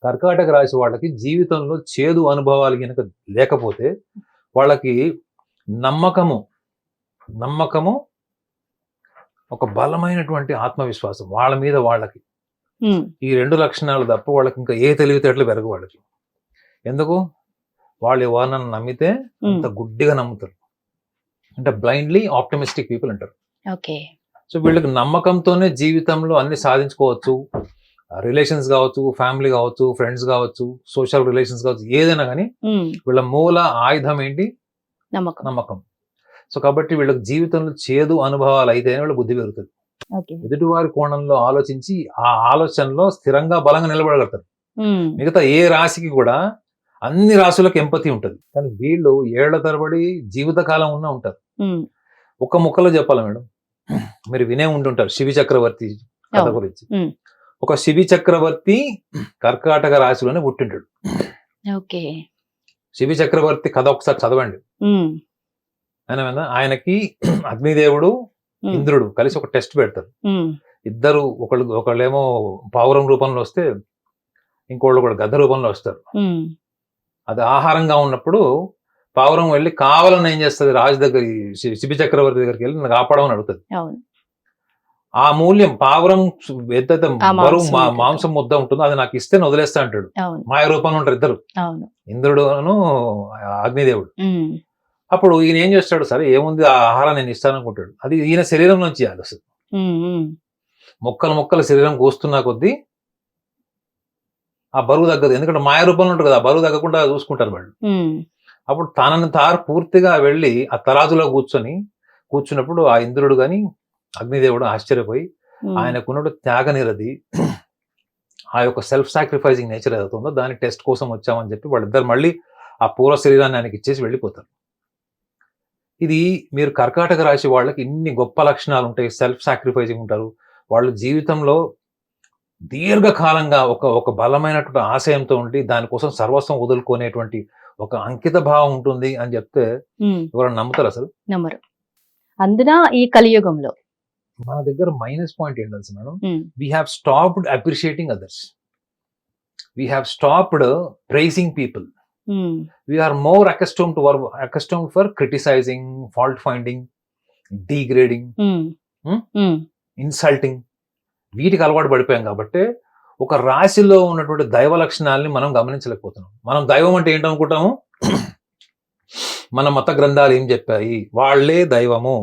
కర్కాటక రాశి వాళ్ళకి జీవితంలో చేదు అనుభవాలు కనుక లేకపోతే వాళ్ళకి నమ్మకము నమ్మకము ఒక బలమైనటువంటి ఆత్మవిశ్వాసం వాళ్ళ మీద వాళ్ళకి ఈ 2 లక్షణాలు తప్ప వాళ్ళకి ఇంకా ఏ తెలివితేటలు పెరగవు వాళ్ళకి. ఎందుకు? వాళ్ళు ఎవరినన్నా నమ్మితే అంత గుడ్డిగా నమ్ముతారు, అంటే బ్లైండ్లీ ఆప్టమిస్టిక్ పీపుల్ అంటారు. సో వీళ్ళకి నమ్మకంతోనే జీవితంలో అన్ని సాధించుకోవచ్చు. రిలేషన్స్ కావచ్చు, ఫ్యామిలీ కావచ్చు, ఫ్రెండ్స్ కావచ్చు, సోషల్ రిలేషన్స్ కావచ్చు, ఏదైనా కానీ వీళ్ళ మూల ఆయుధం ఏంటి? నమ్మకం. సో కాబట్టి వీళ్ళకి జీవితంలో చేదు అనుభవాలు అయితేనే వీళ్ళ బుద్ధి పెరుగుతుంది. ఎదుటివారి కోణంలో ఆలోచించి ఆ ఆలోచనలో స్థిరంగా బలంగా నిలబడగలుగుతారు. మిగతా ఏ రాశికి కూడా అన్ని రాశులకు ఎంపతి ఉంటుంది, కానీ వీళ్ళు ఏళ్ల తరబడి జీవితకాలం ఉన్నా ఉంటారు. ఒక ముక్కలో చెప్పాలి మేడం, మీరు వినే ఉంటుంటారు శివి చక్రవర్తి కథ గురించి. ఒక శివి చక్రవర్తి కర్కాటక రాశిలోనే పుట్టింటాడు. శివి చక్రవర్తి కథ ఒకసారి చదవండి. ఆయనకి అగ్నిదేవుడు ఇంద్రుడు కలిసి ఒక టెస్ట్ పెడతారు. ఇద్దరు ఒకళ్ళేమో పావురం రూపంలో వస్తే ఇంకోళ్ళు కూడా గద్ద రూపంలో వస్తారు. అది ఆహారంగా ఉన్నప్పుడు పావురం వెళ్ళి కావాలని ఏం చేస్తుంది, రాజు దగ్గర శిబి చక్రవర్తి దగ్గరికి వెళ్ళి నాకు కాపాడమని అడుగుతుంది. ఆ మూల్యం పావురం ఎంతైతే బరువు మాంసం ముద్ద ఉంటుందో అది నాకు ఇస్తే వదిలేస్తా అంటాడు. మాయ రూపంలో ఉంటారు ఇద్దరు, ఇంద్రుడును అగ్నిదేవుడు. అప్పుడు ఈయన ఏం చేస్తాడు, సరే ఏముంది ఆ ఆహారం నేను ఇస్తాను అనుకుంటాడు. అది ఈయన శరీరం నుంచి ఇవ్వాలి అసలు. మొక్కలు శరీరం కోస్తున్నా కొద్దీ ఆ బరువు తగ్గదు, ఎందుకంటే మాయ రూపంలో ఉంటుంది కదా, ఆ బరువు తగ్గకుండా చూసుకుంటారు వాళ్ళు. అప్పుడు తనని తారు పూర్తిగా వెళ్ళి ఆ తరాజులో కూర్చున్నప్పుడు ఆ ఇంద్రుడు గాని అగ్నిదేవుడు ఆశ్చర్యపోయి ఆయనకున్నట్టు త్యాగనిరది, ఆ యొక్క సెల్ఫ్ సాక్రిఫైసింగ్ నేచర్ ఏదవుతుందో దాని టెస్ట్ కోసం వచ్చామని చెప్పి వాళ్ళిద్దరు మళ్ళీ ఆ పూర్వ శరీరాన్ని ఆయనకి ఇచ్చేసి వెళ్ళిపోతారు. ఇది మీరు కర్కాటక రాశి వాళ్ళకి ఇన్ని గొప్ప లక్షణాలు ఉంటాయి, సెల్ఫ్ సాక్రిఫైసింగ్ ఉంటారు, వాళ్ళు జీవితంలో దీర్ఘకాలంగా ఒక బలమైనటువంటి ఆశయంతో ఉండి దానికోసం సర్వస్వం వదులుకునేటువంటి ఒక అంకిత భావం ఉంటుంది అని చెప్తే ఎవరైనా నమ్ముతారు? అసలు నమ్మరు. అందున ఈ కలియుగంలో మన దగ్గర మైనస్ పాయింట్ ఏంటి తెలుసు madam, we have stopped appreciating others, we have stopped praising people. We are more accustomed for criticizing, fault finding, degrading, insulting. వీటికి అలవాటు పడిపోయాం కాబట్టి ఒక రాశిలో ఉన్నటువంటి దైవ లక్షణాలని మనం గమనించలేకపోతున్నాం. మనం దైవం అంటే ఏంటనుకుంటాము, మన మత గ్రంథాలు ఏం చెప్పాయి, వాళ్ళే దైవము,